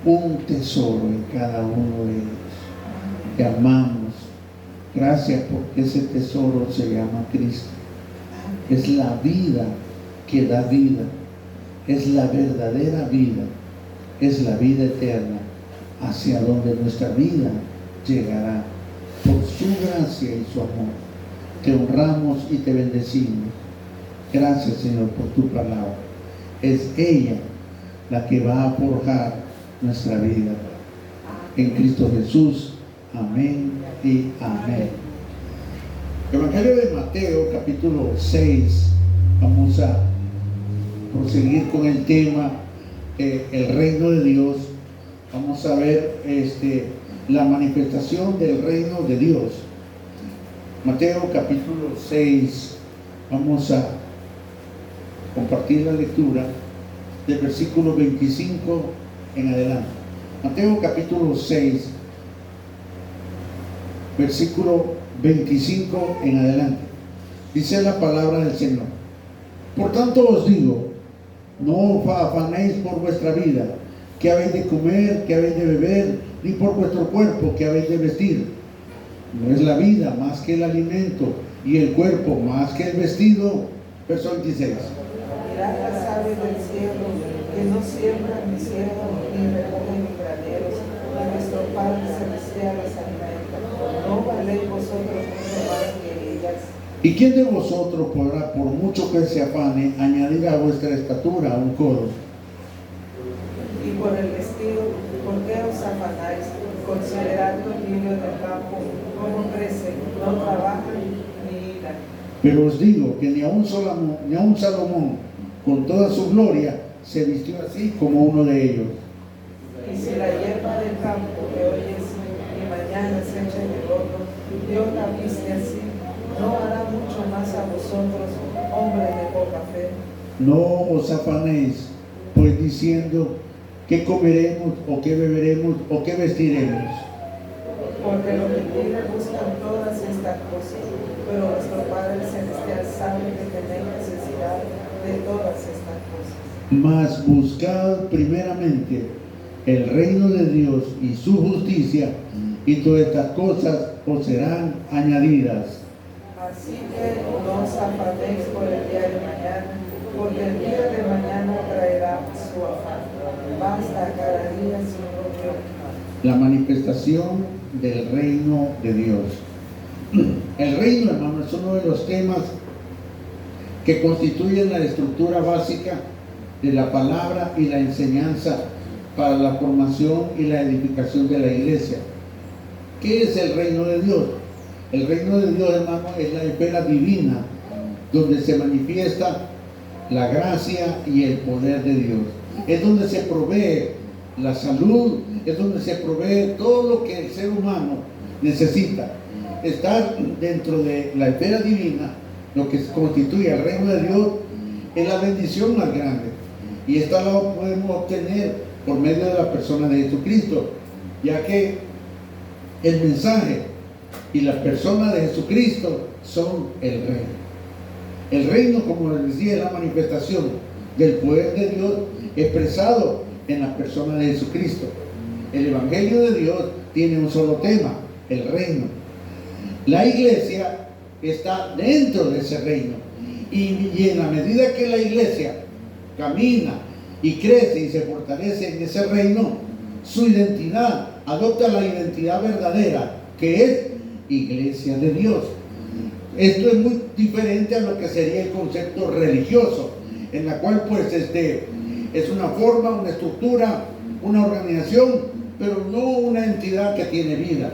un tesoro en cada uno de ellos. Te amamos. Gracias porque ese tesoro se llama Cristo. Es la vida que da vida. Es la verdadera vida. Es la vida eterna hacia donde nuestra vida llegará por su gracia y su amor. Te honramos y te bendecimos. Gracias, Señor, por tu palabra. Es ella la que va a forjar nuestra vida. En Cristo Jesús. Amén y amén. Evangelio de Mateo, capítulo 6. Vamos a proseguir con el tema el reino de Dios. Vamos a ver la manifestación del reino de Dios. Mateo capítulo 6. Vamos a compartir la lectura del versículo 25 en adelante. Mateo capítulo 6, versículo 25 en adelante. Dice la palabra del Señor: por tanto os digo, no os afanéis por vuestra vida, qué habéis de comer, qué habéis de beber, ni por vuestro cuerpo, qué habéis de vestir. No es la vida más que el alimento, y el cuerpo más que el vestido. Verso 26. Mirad las aves del cielo, que no siembran ni ciegan, ni recogen en graneros, y vuestro Padre celestial las alimenta. ¿No valéis vosotros mucho más que ellas? ¿Y quién de vosotros podrá, por mucho que se afane, añadir a vuestra estatura un codo? Y por el vestido, ¿por qué os afanáis? Considerad los lirios del campo, cómo crecen, no trabajan ni hilan. Pero os digo que ni aun Salomón, con toda su gloria, se vistió así como uno de ellos. Y si la hierba del campo que hoy es y mañana se echa en el horno, Dios la viste así, ¿no hará mucho más a vosotros, hombres de poca fe? No os afanéis, pues diciendo, ¿qué comeremos, o qué beberemos, o qué vestiremos? Porque los gentiles buscan todas estas cosas, pero vuestro Padre Celestial sabe que tenéis necesidad de todas estas cosas. Mas buscad primeramente el reino de Dios y su justicia, y todas estas cosas os serán añadidas. Así que no os afanéis por el día de mañana, porque el día de mañana traerá su afán. Basta cada día su propio mal. La manifestación del reino de Dios. El reino, hermano, es uno de los temas que constituyen la estructura básica de la palabra y la enseñanza para la formación y la edificación de la iglesia. ¿Qué es el reino de Dios? El reino de Dios, hermano, es la esfera divina donde se manifiesta la gracia y el poder de Dios. Es donde se provee la salud, es donde se provee todo lo que el ser humano necesita. Estar dentro de la esfera divina, lo que constituye el reino de Dios, es la bendición más grande. Y esta la podemos obtener por medio de la persona de Jesucristo, ya que el mensaje y la persona de Jesucristo son el reino. El reino, como les decía, es la manifestación del poder de Dios expresado en la persona de Jesucristo. El Evangelio de Dios tiene un solo tema: el reino. La iglesia está dentro de ese reino, y en la medida que la iglesia camina y crece y se fortalece en ese reino, su identidad adopta la identidad verdadera, que es iglesia de Dios. Esto es muy diferente a lo que sería el concepto religioso, en la cual pues es una forma, una estructura, una organización, pero no una entidad que tiene vida.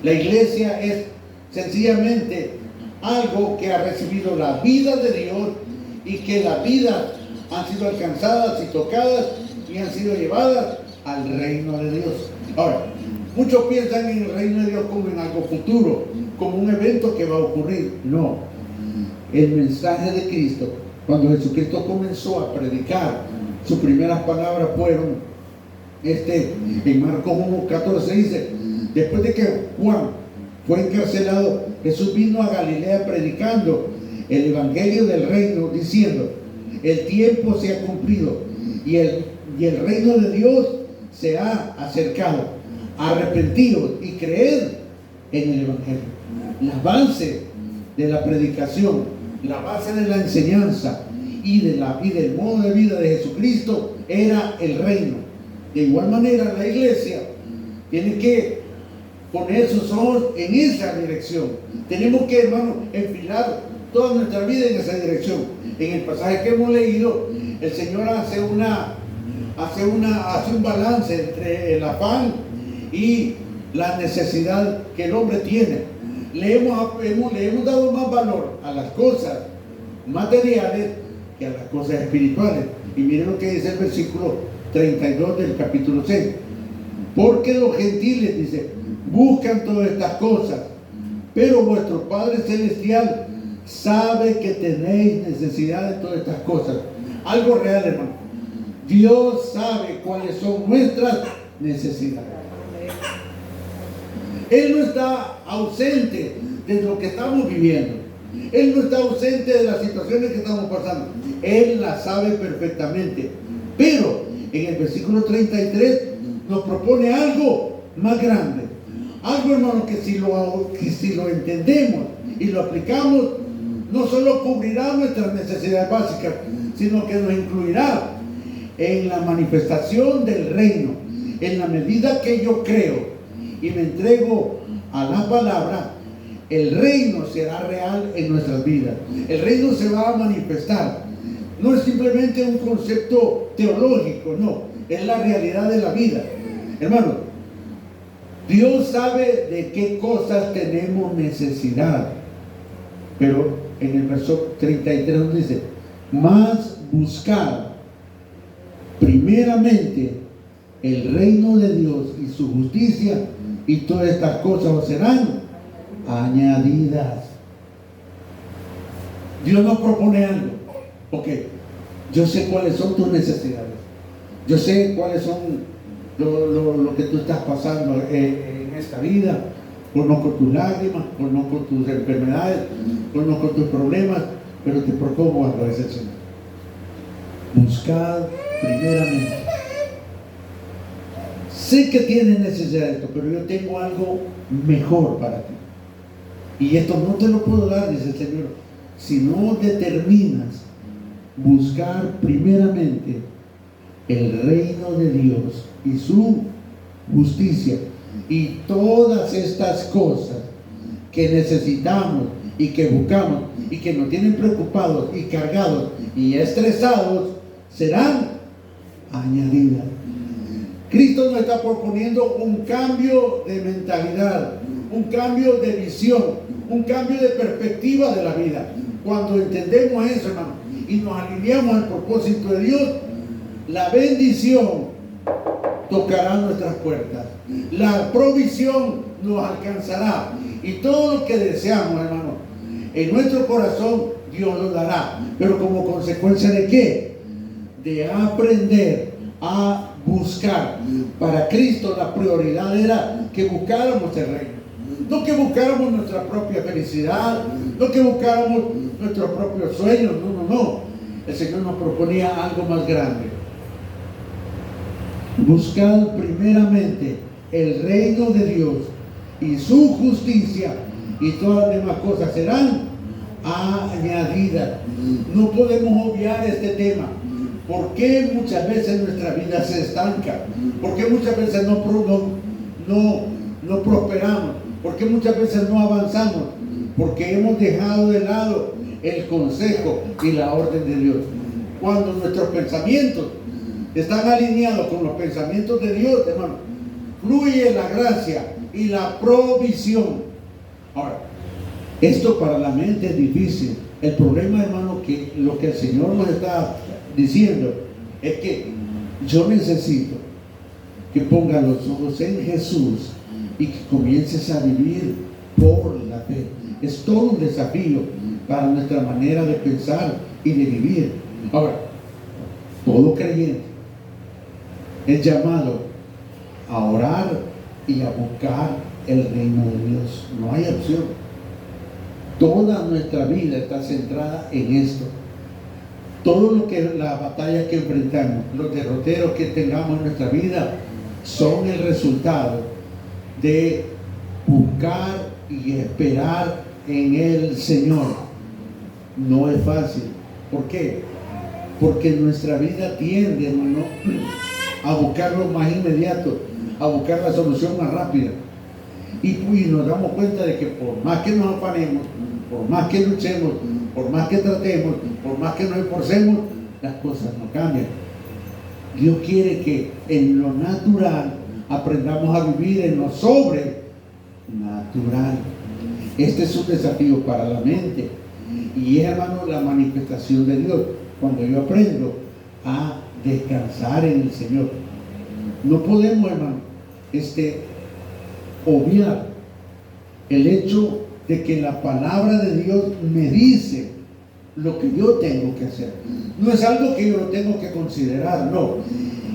La iglesia es sencillamente algo que ha recibido la vida de Dios, y que las vidas han sido alcanzadas y tocadas y han sido llevadas al reino de Dios. Ahora, muchos piensan en el reino de Dios como en algo futuro, como un evento que va a ocurrir. No. El mensaje de Cristo, cuando Jesucristo comenzó a predicar, sus primeras palabras fueron, en Marcos 1:14 dice, después de que Juan fue encarcelado, Jesús vino a Galilea predicando el evangelio del reino, diciendo, el tiempo se ha cumplido y el reino de Dios se ha acercado. Arrepentidos y creed en el Evangelio. La base de la predicación, la base de la enseñanza y del modo de vida de Jesucristo era el reino. De igual manera, la iglesia tiene que poner sus ojos en esa dirección. Tenemos que, hermanos, enfilar toda nuestra vida en esa dirección. En el pasaje que hemos leído, el Señor hace un balance entre el afán y la necesidad que el hombre tiene. Le hemos dado más valor a las cosas materiales que a las cosas espirituales. Y miren lo que dice el versículo 32 del capítulo 6. Porque los gentiles, dice, buscan todas estas cosas, pero vuestro Padre Celestial sabe que tenéis necesidad de todas estas cosas. Algo real, hermano. Dios sabe cuáles son nuestras necesidades. Él no está ausente de lo que estamos viviendo. Él no está ausente de las situaciones que estamos pasando. Él las sabe perfectamente. Pero en el versículo 33 nos propone algo más grande. Algo, hermano, que si lo entendemos y lo aplicamos, no solo cubrirá nuestras necesidades básicas, sino que nos incluirá en la manifestación del reino. En la medida que yo creo y me entrego a la palabra, el reino será real en nuestras vidas. El reino se va a manifestar. No es simplemente un concepto teológico, no, es la realidad de la vida. Hermano, Dios sabe de qué cosas tenemos necesidad. Pero en el verso 33 nos dice, mas buscad primeramente el reino de Dios y su justicia, y todas estas cosas os serán añadidas. Dios nos propone algo. Ok, yo sé cuáles son tus necesidades. Yo sé cuáles son lo que tú estás pasando en esta vida. Conozco tus lágrimas, conozco tus enfermedades, conozco tus problemas, pero te propongo algo, es el Señor. Buscad primeramente. Sé que tienes necesidad de esto, pero yo tengo algo mejor para ti. Y esto no te lo puedo dar, dice el Señor, si no determinas buscar primeramente el reino de Dios y su justicia, y todas estas cosas que necesitamos y que buscamos y que nos tienen preocupados y cargados y estresados serán añadidas. Cristo nos está proponiendo un cambio de mentalidad, un cambio de visión, un cambio de perspectiva de la vida. Cuando entendemos eso, hermano, y nos alineamos al propósito de Dios, la bendición tocará nuestras puertas, la provisión nos alcanzará, y todo lo que deseamos, hermano, en nuestro corazón Dios lo dará. Pero como consecuencia ¿de qué? De aprender a buscar. Para Cristo la prioridad era que buscáramos el reino, no que buscáramos nuestra propia felicidad, no que buscáramos nuestros propios sueños, no. El Señor nos proponía algo más grande. Buscad primeramente el reino de Dios y su justicia, y todas las demás cosas serán añadidas. No podemos obviar este tema. ¿Por qué muchas veces nuestra vida se estanca? ¿Por qué muchas veces no prosperamos? ¿Por qué muchas veces no avanzamos? Porque hemos dejado de lado el consejo y la orden de Dios. Cuando nuestros pensamientos están alineados con los pensamientos de Dios, hermano, fluye la gracia y la provisión. Ahora, esto para la mente es difícil. El problema, hermano, que lo que el Señor nos está diciendo es que yo necesito que pongas los ojos en Jesús y que comiences a vivir por la fe. Es todo un desafío para nuestra manera de pensar y de vivir. Ahora, todo creyente es llamado a orar y a buscar el reino de Dios. No hay opción. Toda nuestra vida está centrada en esto. Todo lo que la batalla que enfrentamos, los derroteros que tengamos en nuestra vida, son el resultado de buscar y esperar en el Señor. No es fácil. ¿Por qué? Porque nuestra vida tiende, hermano, a buscar lo más inmediato, a buscar la solución más rápida. Y nos damos cuenta de que por más que nos afanemos, por más que luchemos, por más que tratemos, por más que nos esforcemos, las cosas no cambian. Dios quiere que en lo natural aprendamos a vivir en lo sobrenatural. Este es un desafío para la mente. Y es, hermano, la manifestación de Dios. Cuando yo aprendo a descansar en el Señor. No podemos, hermano, obviar el hecho de que la palabra de Dios me dice lo que yo tengo que hacer. No es algo que yo lo tengo que considerar, no.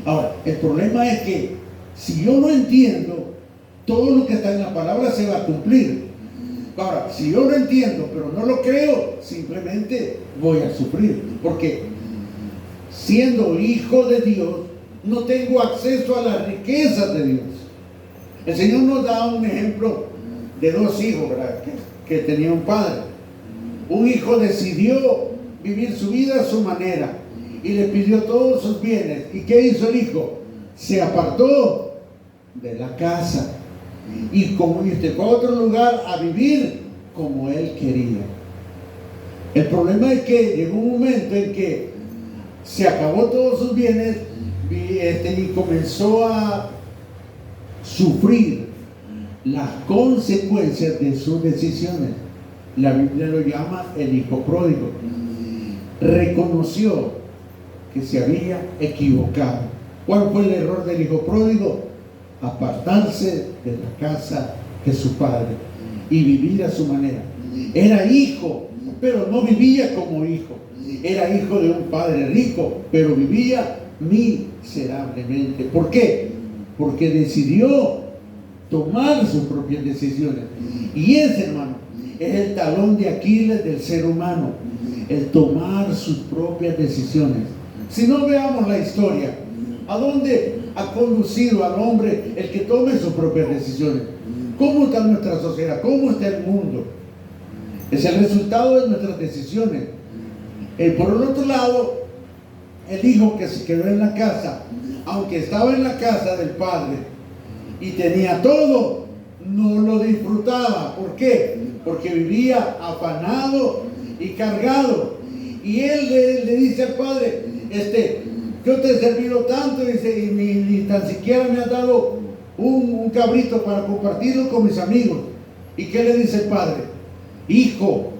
Ahora, el problema es que si yo no entiendo, todo lo que está en la palabra se va a cumplir. Ahora, si yo lo entiendo, pero no lo creo, simplemente voy a sufrir. Porque siendo hijo de Dios, no tengo acceso a las riquezas de Dios. El Señor nos da un ejemplo de dos hijos, ¿verdad? Que tenía un padre. Un hijo decidió vivir su vida a su manera y le pidió todos sus bienes. ¿Y qué hizo el hijo? Se apartó de la casa y fue a otro lugar a vivir como él quería. El problema es que llegó un momento en que se acabó todos sus bienes y comenzó a sufrir las consecuencias de sus decisiones. La Biblia lo llama el hijo pródigo. Reconoció que se había equivocado. ¿Cuál fue el error del hijo pródigo? Apartarse de la casa de su padre y vivir a su manera. Era hijo, pero no vivía como hijo. Era hijo de un padre rico, pero vivía miserablemente. ¿Por qué? Porque decidió tomar sus propias decisiones. Y ese, hermano, es el talón de Aquiles del ser humano, el tomar sus propias decisiones. Si no, veamos la historia. ¿A dónde ha conducido al hombre el que tome sus propias decisiones? ¿Cómo está nuestra sociedad? ¿Cómo está el mundo? Es el resultado de nuestras decisiones. Por el otro lado, el hijo que se quedó en la casa, aunque estaba en la casa del padre y tenía todo, no lo disfrutaba. ¿Por qué? Porque vivía afanado y cargado. Y él le dice al padre, yo te he servido tanto, dice, y ni tan siquiera me has dado un cabrito para compartirlo con mis amigos. ¿Y qué le dice el padre? Hijo,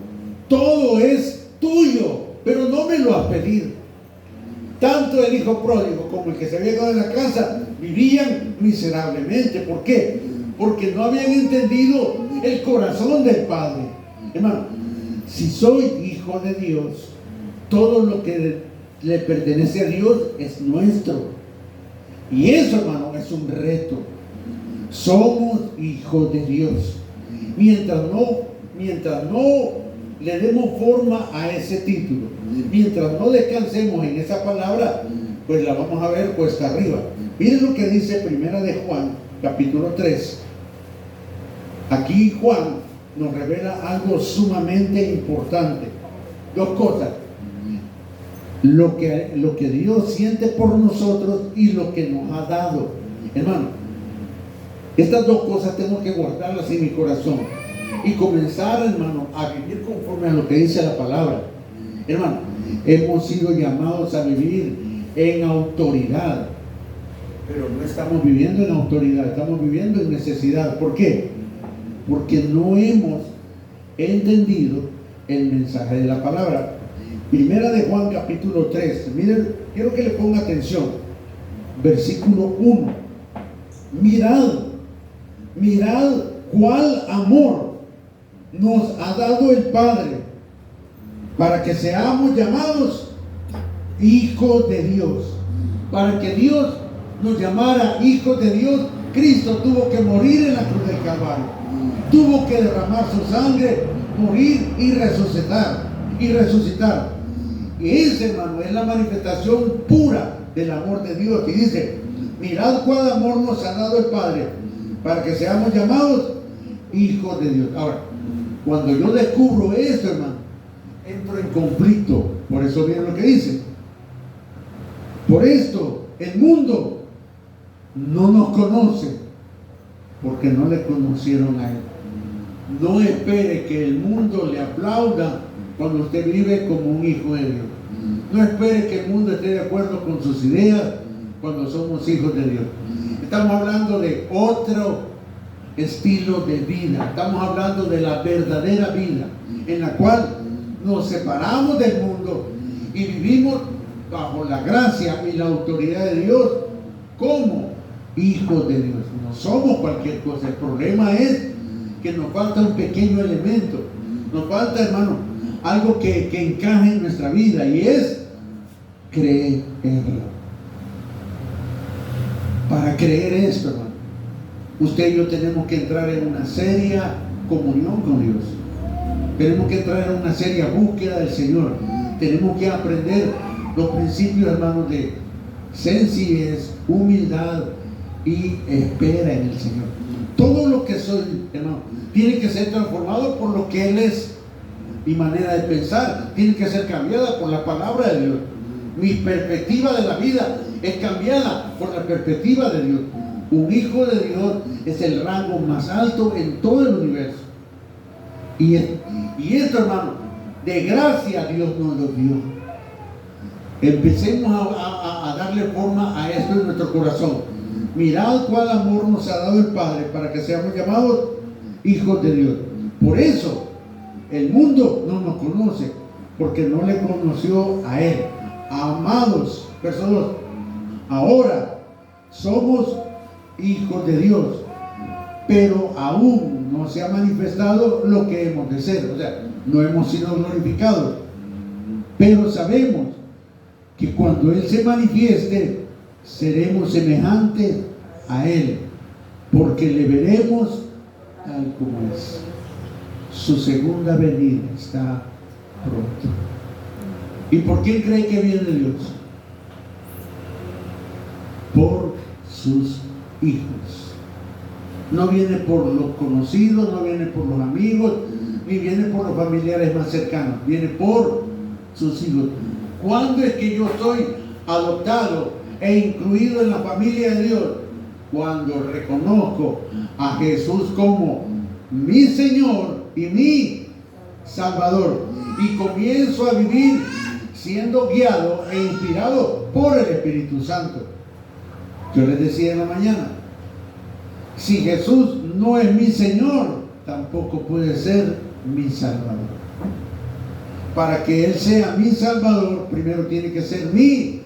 todo es tuyo, pero no me lo has pedido. Tanto el hijo pródigo como el que se había quedado en la casa vivían miserablemente. ¿Por qué? Porque no habían entendido el corazón del Padre. Hermano, si soy hijo de Dios, todo lo que le pertenece a Dios es nuestro. Y eso, hermano, es un reto. Somos hijos de Dios. Mientras no le demos forma a ese título, mientras no descansemos en esa palabra, pues la vamos a ver cuesta arriba. Miren lo que dice Primera de Juan, capítulo 3. Aquí Juan nos revela algo sumamente importante. Dos cosas: lo que Dios siente por nosotros y lo que nos ha dado. Hermano, estas dos cosas tengo que guardarlas en mi corazón y comenzar, hermano, a vivir conforme a lo que dice la palabra. Hermano, hemos sido llamados a vivir en autoridad, pero no estamos viviendo en autoridad, estamos viviendo en necesidad. ¿Por qué? Porque no hemos entendido el mensaje de la palabra. Primera de Juan capítulo 3. Miren, quiero que le ponga atención. Versículo 1. Mirad cuál amor nos ha dado el Padre para que seamos llamados hijos de Dios. Para que Dios nos llamara hijos de Dios, Cristo tuvo que morir en la cruz del Calvario, tuvo que derramar su sangre, morir y resucitar. Y ese, hermano, es la manifestación pura del amor de Dios. Y dice, Mirad cuál amor nos ha dado el Padre para que seamos llamados hijos de Dios. Ahora, cuando yo descubro esto, hermano, entro en conflicto. Por eso viene lo que dice. Por esto, el mundo no nos conoce, porque no le conocieron a Él. No espere que el mundo le aplauda cuando usted vive como un hijo de Dios. No espere que el mundo esté de acuerdo con sus ideas cuando somos hijos de Dios. Estamos hablando de otro estilo de vida. Estamos hablando de la verdadera vida, en la cual nos separamos del mundo y vivimos bajo la gracia y la autoridad de Dios como hijos de Dios. No somos cualquier cosa. El problema es que nos falta un pequeño elemento. Nos falta, hermano, algo que encaje en nuestra vida, y es creerlo. Para creer esto, hermano, usted y yo tenemos que entrar en una seria comunión con Dios. Tenemos que entrar en una seria búsqueda del Señor. Tenemos que aprender los principios, hermanos, de sencillez, humildad y espera en el Señor. Todo lo que soy, hermano, tiene que ser transformado por lo que Él es. Mi manera de pensar tiene que ser cambiada por la palabra de Dios. Mi perspectiva de la vida es cambiada por la perspectiva de Dios. Un hijo de Dios es el rango más alto en todo el universo. Y esto, hermano, de gracia Dios nos lo dio. Empecemos a darle forma a esto en nuestro corazón. Mirad cuál amor nos ha dado el Padre para que seamos llamados hijos de Dios. Por eso el mundo no nos conoce, porque no le conoció a Él. Amados, verso 2, ahora somos hijos de Dios, pero aún no se ha manifestado lo que hemos de ser. O sea, no hemos sido glorificados, pero sabemos que cuando Él se manifieste, seremos semejantes a Él, porque le veremos tal como es. Su segunda venida está pronto. ¿Y por quién cree que viene Dios? Por sus hijos. No viene por los conocidos, no viene por los amigos, ni viene por los familiares más cercanos. Viene por sus hijos. ¿Cuándo es que yo soy adoptado e incluido en la familia de Dios? Cuando reconozco a Jesús como mi Señor y mi Salvador, y comienzo a vivir siendo guiado e inspirado por el Espíritu Santo. Yo les decía en la mañana, si Jesús no es mi Señor, tampoco puede ser mi Salvador. Para que Él sea mi Salvador, primero tiene que ser mi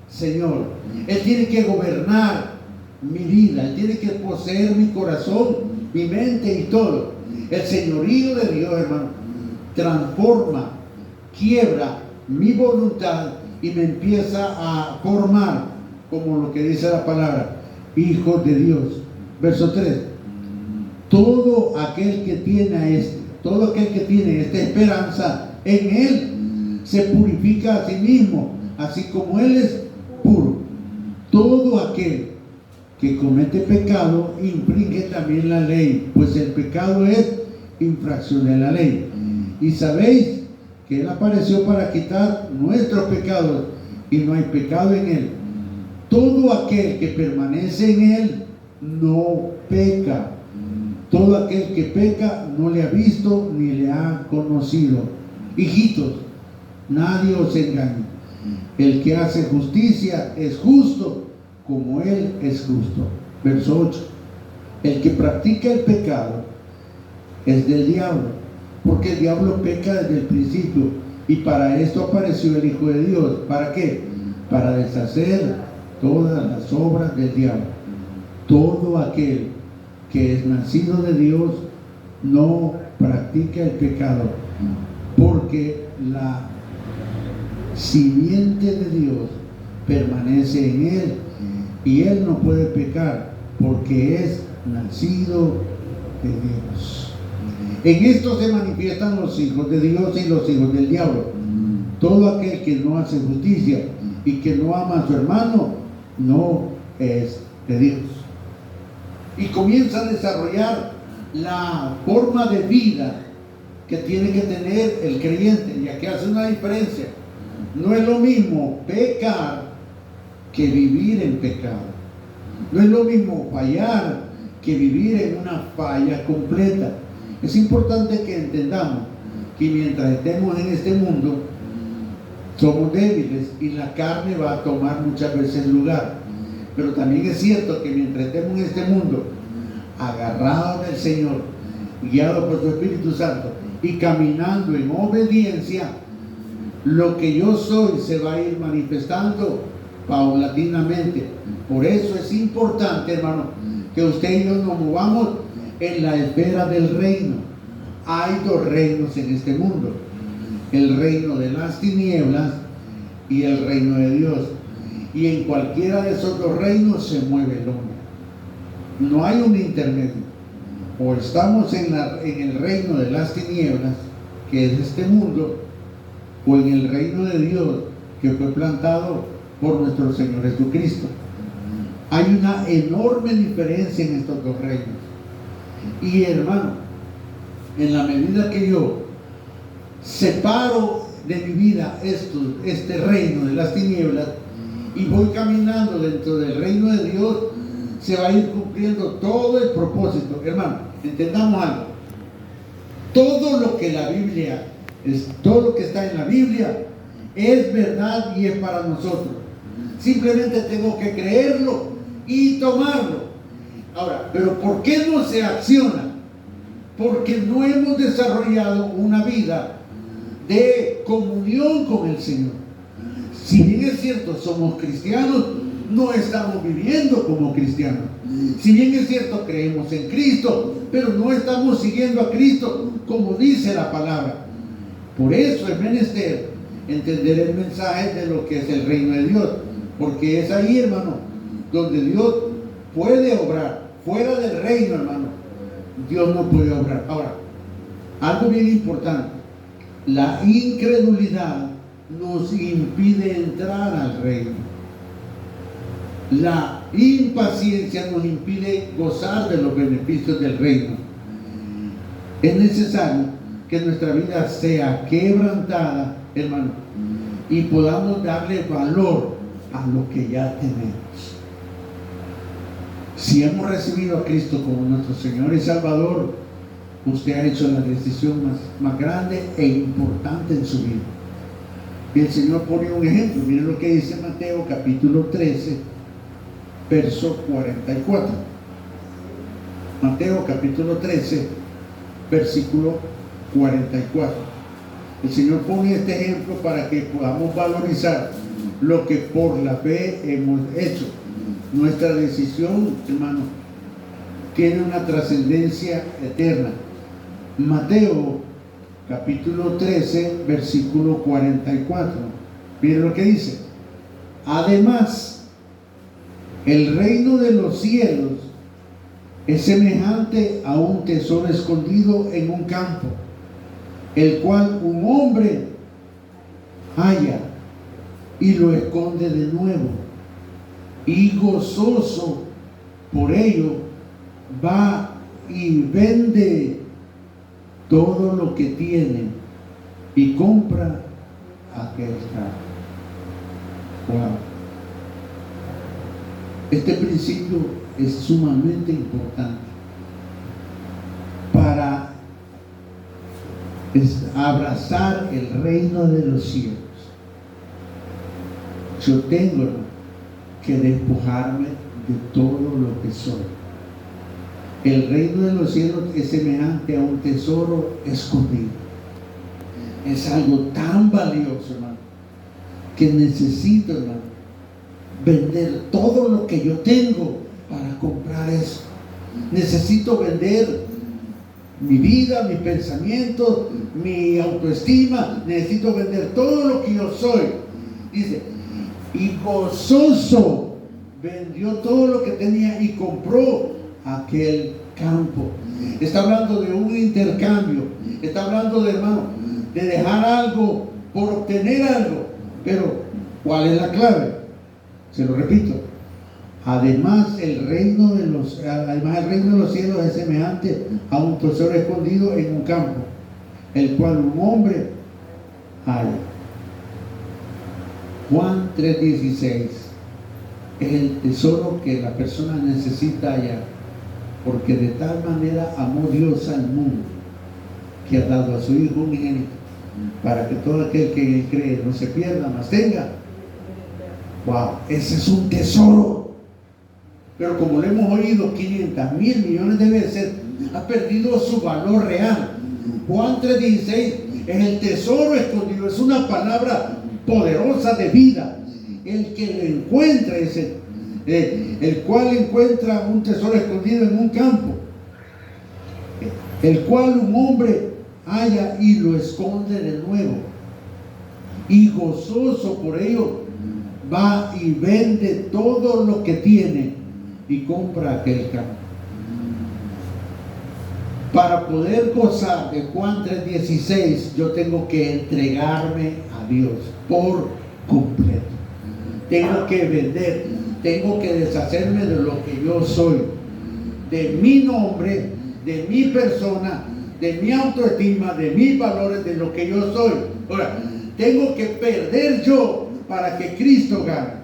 Señor. Él tiene que gobernar mi vida, Él tiene que poseer mi corazón, mi mente y todo. El señorío de Dios, hermano, transforma, quiebra mi voluntad y me empieza a formar, como lo que dice la palabra, hijos de Dios. Verso 3, todo aquel que tiene esta esperanza en Él se purifica a sí mismo, así como Él es puro. Todo aquel que comete pecado infringe también la ley, pues el pecado es infracción de la ley. Y sabéis que Él apareció para quitar nuestros pecados, y no hay pecado en Él. Todo aquel que permanece en Él no peca. Todo aquel que peca no le ha visto ni le ha conocido. Hijitos, nadie os engañe. El que hace justicia es justo como Él es justo. Verso 8. El que practica el pecado es del diablo, porque el diablo peca desde el principio, y para esto apareció el Hijo de Dios. ¿Para qué? Para deshacer todas las obras del diablo. Todo aquel que es nacido de Dios no practica el pecado, porque la simiente de Dios permanece en él, y él no puede pecar porque es nacido de Dios. En esto se manifiestan los hijos de Dios y los hijos del diablo. Todo aquel que no hace justicia y que no ama a su hermano no es de Dios. Y comienza a desarrollar la forma de vida que tiene que tener el creyente. Y aquí hace una diferencia. No es lo mismo pecar que vivir en pecado. No es lo mismo fallar que vivir en una falla completa. Es importante que entendamos que mientras estemos en este mundo, somos débiles y la carne va a tomar muchas veces lugar. Pero también es cierto que mientras estemos en este mundo, agarrados del Señor, guiados por su Espíritu Santo y caminando en obediencia, lo que yo soy se va a ir manifestando paulatinamente. Por eso es importante, hermano, que usted y yo nos movamos en la esfera del reino. Hay dos reinos en este mundo: el reino de las tinieblas y el reino de Dios. Y en cualquiera de esos dos reinos se mueve el hombre. No hay un intermedio. O estamos en el reino de las tinieblas, que es este mundo, o en el reino de Dios, que fue plantado por nuestro Señor Jesucristo. Hay una enorme diferencia en estos dos reinos. Y hermano, en la medida que yo separo de mi vida este reino de las tinieblas y voy caminando dentro del reino de Dios, se va a ir cumpliendo todo el propósito. Hermano, entendamos algo. Todo lo que la Biblia todo lo que está en la Biblia es verdad y es para nosotros. Simplemente tengo que creerlo y tomarlo. Ahora, pero ¿por qué no se acciona? Porque no hemos desarrollado una vida de comunión con el Señor. Si bien es cierto, somos cristianos, no estamos viviendo como cristianos. Si bien es cierto, creemos en Cristo, pero no estamos siguiendo a Cristo como dice la palabra. Por eso es menester entender el mensaje de lo que es el reino de Dios, porque es ahí, hermano, donde Dios puede obrar. Fuera del reino, hermano, Dios no puede obrar. Ahora, algo bien importante: la incredulidad nos impide entrar al reino. La impaciencia nos impide gozar de los beneficios del reino. Es necesario que nuestra vida sea quebrantada, hermano, y podamos darle valor a lo que ya tenemos. Si hemos recibido a Cristo como nuestro Señor y Salvador, usted ha hecho la decisión más grande e importante en su vida. Y el Señor pone un ejemplo. Miren lo que dice Mateo capítulo 13, verso 44. Mateo capítulo 13, versículo 44. El Señor pone este ejemplo para que podamos valorizar lo que por la fe hemos hecho. Nuestra decisión, hermano, tiene una trascendencia eterna. Mateo capítulo 13, versículo 44. Miren lo que dice: además, el reino de los cielos es semejante a un tesoro escondido en un campo, el cual un hombre halla y lo esconde de nuevo, y gozoso por ello va y vende todo lo que tiene y compra aquel campo. Wow. Este principio es sumamente importante para abrazar el reino de los cielos. Yo tengo que despojarme de todo lo que soy. El reino de los cielos es semejante a un tesoro escondido. Es algo tan valioso, hermano, que necesito, hermano, vender todo lo que yo tengo para comprar eso. Necesito vender mi vida, mis pensamientos, mi autoestima. Necesito vender todo lo que yo soy. Dice, y gozoso vendió todo lo que tenía y compró aquel campo. Está hablando de un intercambio. Está hablando de, hermano, de dejar algo por obtener algo. Pero ¿cuál es la clave? Se lo repito: Además, el reino de los cielos es semejante a un tesoro escondido en un campo, el cual un hombre halla. Juan 3:16 es el tesoro que la persona necesita hallar, porque de tal manera amó Dios al mundo, que ha dado a su Hijo unigénito, para que todo aquel que en él cree no se pierda, mas tenga. Wow, ese es un tesoro. Pero como lo hemos oído 500,000 millones de veces, ha perdido su valor real. Juan 3:16 es el tesoro escondido, es una palabra poderosa de vida. El que lo encuentra es el cual encuentra un tesoro escondido en un campo, el cual un hombre halla y lo esconde de nuevo, y gozoso por ello va y vende todo lo que tiene y compra aquel campo. Para poder gozar de Juan 3:16, yo tengo que entregarme a Dios por completo. Tengo que vender, tengo que deshacerme de lo que yo soy, de mi nombre, de mi persona, de mi autoestima, de mis valores, de lo que yo soy. Ahora, tengo que perder yo para que Cristo gane.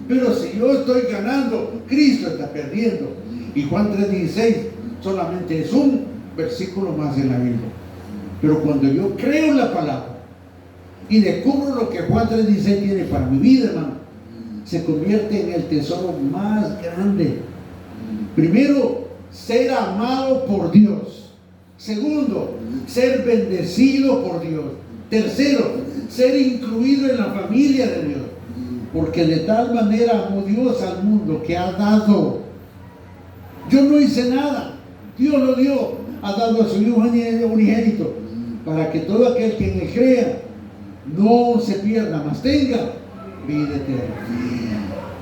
Pero si yo estoy ganando, Cristo está perdiendo. Y Juan 3:16 solamente es un versículo más en la Biblia. Pero cuando yo creo en la palabra y descubro lo que Juan 3:16 tiene para mi vida, hermano, se convierte en el tesoro más grande. Primero, ser amado por Dios. Segundo, ser bendecido por Dios. Tercero, ser incluido en la familia de Dios. Porque de tal manera amó Dios al mundo que ha dado. Yo no hice nada, Dios lo dio, ha dado a su Hijo unigénito, para que todo aquel que en él crea no se pierda, mas tenga vida eterna.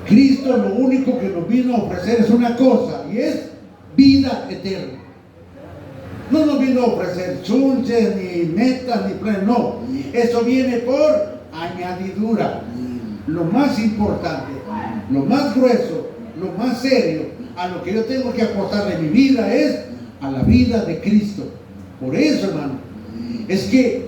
Cristo lo único que nos vino a ofrecer es una cosa, y es vida eterna. No nos vino a ofrecer chunches, ni metas, ni planes, no. Eso viene por añadidura. Lo más importante, lo más grueso, lo más serio, a lo que yo tengo que aportar de mi vida es a la vida de Cristo. Por eso, hermano, es que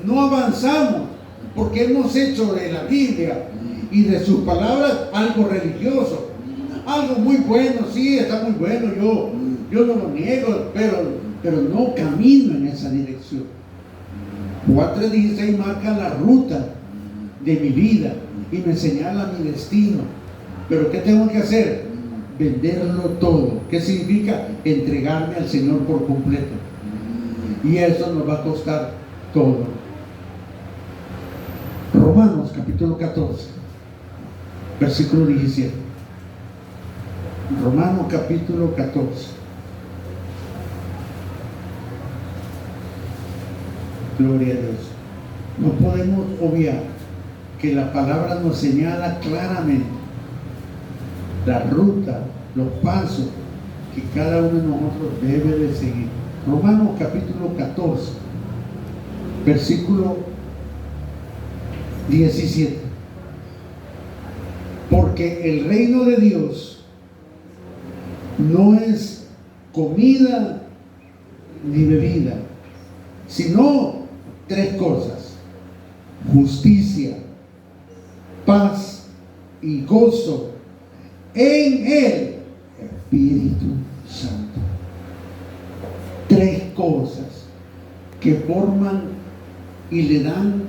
no avanzamos, porque hemos hecho de la Biblia y de sus palabras algo religioso, algo muy bueno. Sí, está muy bueno, yo no lo niego, pero no camino en esa dirección. Juan 3:16 marca la ruta de mi vida y me señala mi destino. Pero ¿qué tengo que hacer? Venderlo todo. ¿Qué significa? Entregarme al Señor por completo. Y eso nos va a costar todo. Romanos capítulo 14, versículo 17. Romanos capítulo 14. Gloria a Dios. No podemos obviar que la palabra nos señala claramente la ruta, los pasos que cada uno de nosotros debe de seguir. Romanos capítulo 14, versículo 17. Porque el reino de Dios no es comida ni bebida, sino tres cosas: justicia, paz y gozo en el Espíritu Santo. Tres cosas que forman y le dan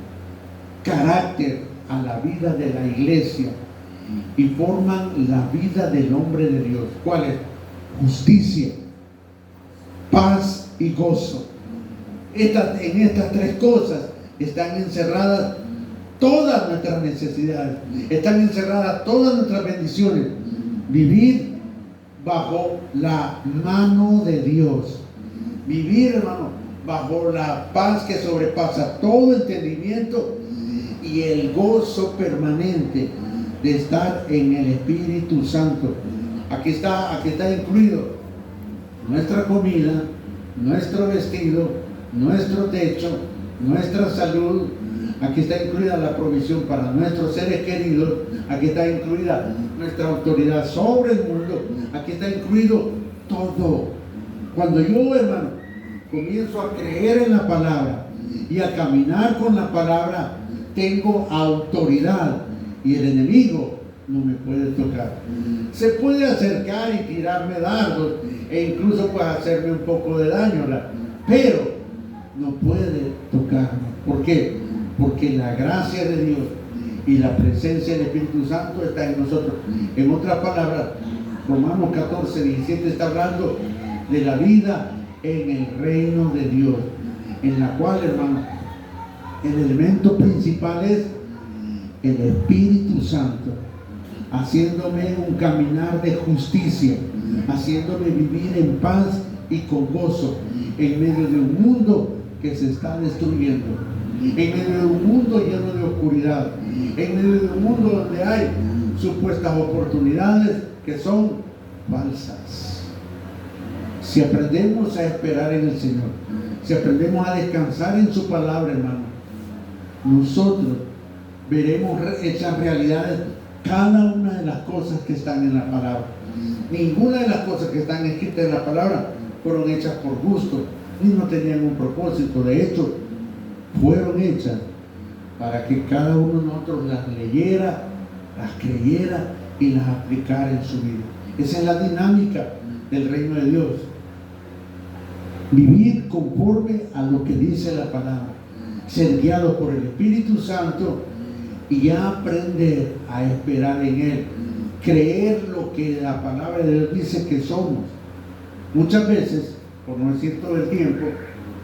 carácter a la vida de la iglesia y forman la vida del hombre de Dios. ¿Cuál es? Justicia, paz y gozo. En estas tres cosas están encerradas todas nuestras necesidades, están encerradas todas nuestras bendiciones. Vivir bajo la mano de Dios, vivir, hermano, bajo la paz que sobrepasa todo entendimiento y el gozo permanente de estar en el Espíritu Santo. Aquí está incluido nuestra comida, nuestro vestido, nuestro techo, nuestra salud, aquí está incluida la provisión para nuestros seres queridos, aquí está incluida nuestra autoridad sobre el mundo, aquí está incluido todo. Cuando yo, hermano, comienzo a creer en la palabra y a caminar con la palabra, tengo autoridad y el enemigo no me puede tocar. Se puede acercar y tirarme dardos e incluso pues hacerme un poco de daño, ¿verdad? Pero no puede tocarme. ¿Por qué? Porque la gracia de Dios y la presencia del Espíritu Santo está en nosotros. En otras palabras, Romanos 14, 17 está hablando de la vida en el reino de Dios, en la cual, hermano, el elemento principal es el Espíritu Santo, haciéndome un caminar de justicia, haciéndome vivir en paz y con gozo, en medio de un mundo que se está destruyendo, en medio de un mundo lleno de oscuridad, en medio de un mundo donde hay supuestas oportunidades que son falsas. Si aprendemos a esperar en el Señor, si aprendemos a descansar en su palabra, hermano, nosotros veremos hechas realidades cada una de las cosas que están en la palabra. Ninguna de las cosas que están escritas en la palabra fueron hechas por gusto, ni no tenían un propósito. De hecho, fueron hechas para que cada uno de nosotros las leyera, las creyera y las aplicara en su vida. Esa es la dinámica del reino de Dios. Vivir conforme a lo que dice la palabra, ser guiado por el Espíritu Santo y ya aprender a esperar en Él, creer lo que la palabra de Dios dice que somos. Muchas veces, por no decir todo el tiempo,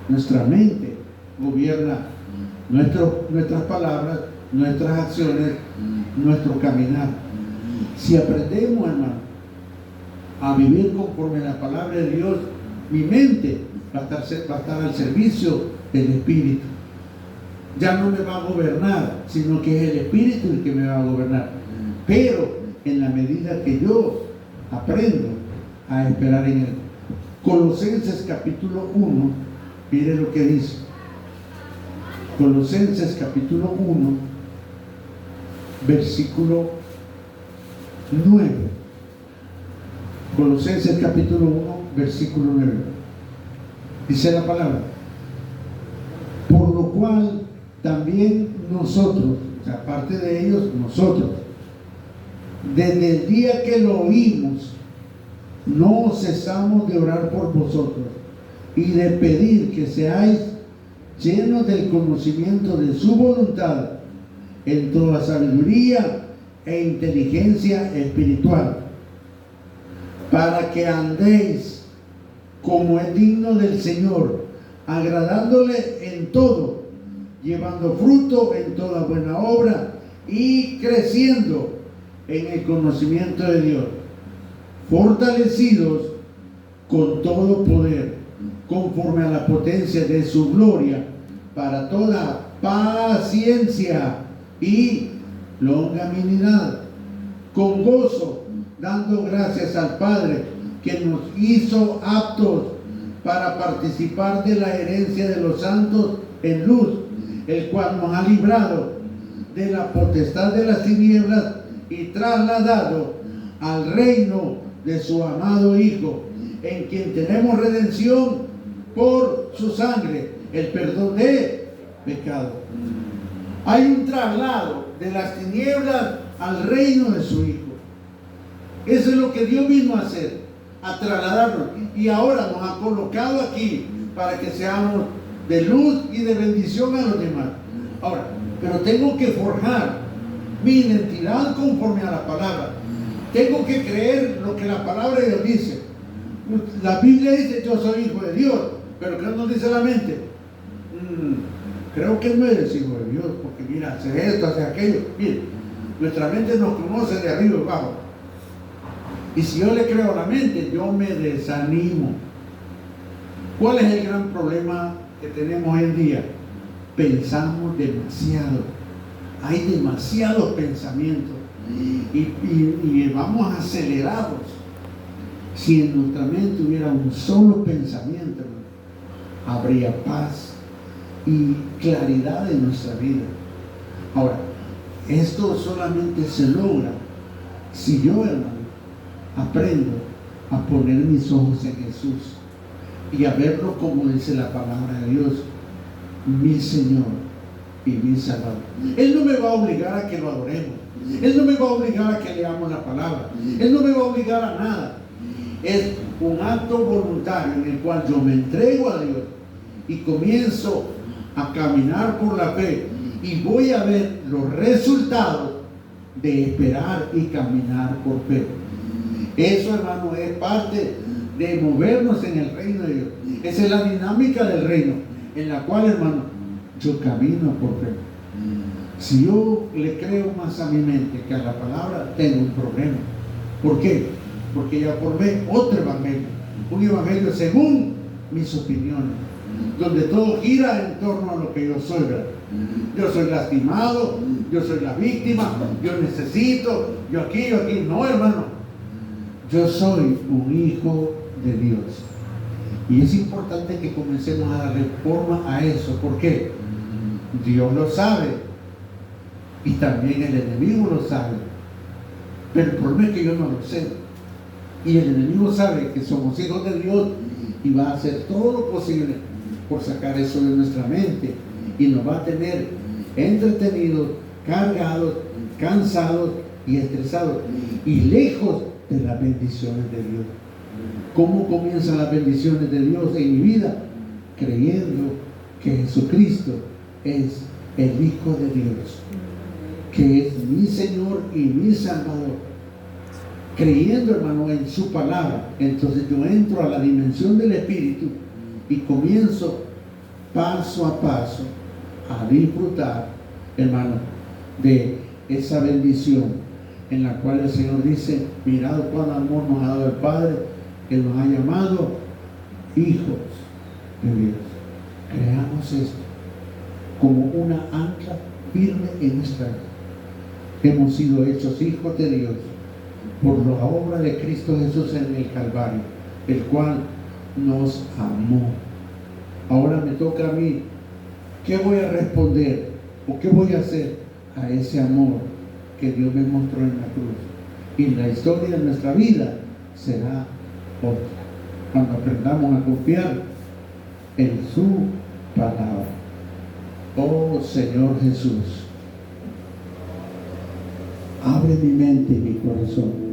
nuestra mente gobierna nuestras palabras, nuestras acciones, nuestro caminar. Si aprendemos, hermano, a vivir conforme a la palabra de Dios, mi mente va a estar al servicio del Espíritu. Ya no me va a gobernar, sino que es el Espíritu el que me va a gobernar. Pero en la medida que yo aprendo a esperar en Él. Colosenses capítulo 1, mire lo que dice. Colosenses capítulo 1, versículo 9. Colosenses capítulo 1, versículo 9. Dice la palabra: por lo cual también nosotros, o sea, aparte de ellos, nosotros, desde el día que lo oímos, no cesamos de orar por vosotros y de pedir que seáis llenos del conocimiento de su voluntad en toda sabiduría e inteligencia espiritual, para que andéis como es digno del Señor, agradándole en todo, llevando fruto en toda buena obra y creciendo en el conocimiento de Dios, fortalecidos con todo poder, conforme a la potencia de su gloria, para toda paciencia y longanimidad, con gozo, dando gracias al Padre, que nos hizo aptos para participar de la herencia de los santos en luz, el cual nos ha librado de la potestad de las tinieblas y trasladado al reino de su amado Hijo, en quien tenemos redención por su sangre, el perdón de pecado. Hay un traslado de las tinieblas al reino de su Hijo. Eso es lo que Dios vino a hacer, a trasladarnos, y ahora nos ha colocado aquí para que seamos de luz y de bendición a los demás. Ahora, pero tengo que forjar mi identidad conforme a la palabra. Tengo que creer lo que la palabra de Dios dice. La Biblia dice: yo soy hijo de Dios, pero ¿qué nos dice la mente? Creo que no eres hijo de Dios, porque mira, haces esto, haces aquello. Mire, nuestra mente nos conoce de arriba y abajo. Y si yo le creo a la mente, yo me desanimo. ¿Cuál es el gran problema que tenemos hoy en día? Pensamos demasiado. Hay demasiados pensamientos y vamos acelerados. Si en nuestra mente hubiera un solo pensamiento, habría paz y claridad en nuestra vida. Ahora, esto solamente se logra si yo, hermano, aprendo a poner mis ojos en Jesús y a verlo como dice la palabra de Dios, mi Señor y mi Salvador. Él no me va a obligar a que lo adoremos. Él no me va a obligar a que leamos la palabra. Él no me va a obligar a nada. Es un acto voluntario en el cual yo me entrego a Dios y comienzo a caminar por la fe y voy a ver los resultados de esperar y caminar por fe. Eso, hermano, es parte de movernos en el reino de Dios. Esa es la dinámica del reino, en la cual, hermano, yo camino por fe. Si yo le creo más a mi mente que a la palabra, tengo un problema. ¿Por qué? Porque ya formé otro evangelio, un evangelio según mis opiniones, donde todo gira en torno a lo que yo soy, ¿verdad? Yo soy lastimado, yo soy la víctima, yo necesito, yo aquí. No, hermano, yo soy un hijo de Dios. Y es importante que comencemos a darle forma a eso. ¿Por qué? Dios lo sabe y también el enemigo lo sabe, pero el problema es que yo no lo sé, y el enemigo sabe que somos hijos de Dios y va a hacer todo lo posible por sacar eso de nuestra mente y nos va a tener entretenidos, cargados, cansados y estresados y lejos de las bendiciones de Dios. ¿Cómo comienzan las bendiciones de Dios en mi vida? Creyendo que Jesucristo es el Hijo de Dios, que es mi Señor y mi Salvador. Creyendo, hermano, en su palabra, entonces yo entro a la dimensión del Espíritu y comienzo paso a paso a disfrutar, hermano, de esa bendición en la cual el Señor dice: mirad cuán amor nos ha dado el Padre, que nos ha llamado hijos de Dios. Creamos esto como una ancla firme en nuestra vida. Hemos sido hechos hijos de Dios por la obra de Cristo Jesús en el Calvario, el cual nos amó. Ahora me toca a mí. ¿Qué voy a responder o qué voy a hacer a ese amor que Dios me mostró en la cruz? Y la historia de nuestra vida será otra cuando aprendamos a confiar en su palabra. Oh Señor Jesús, abre mi mente y mi corazón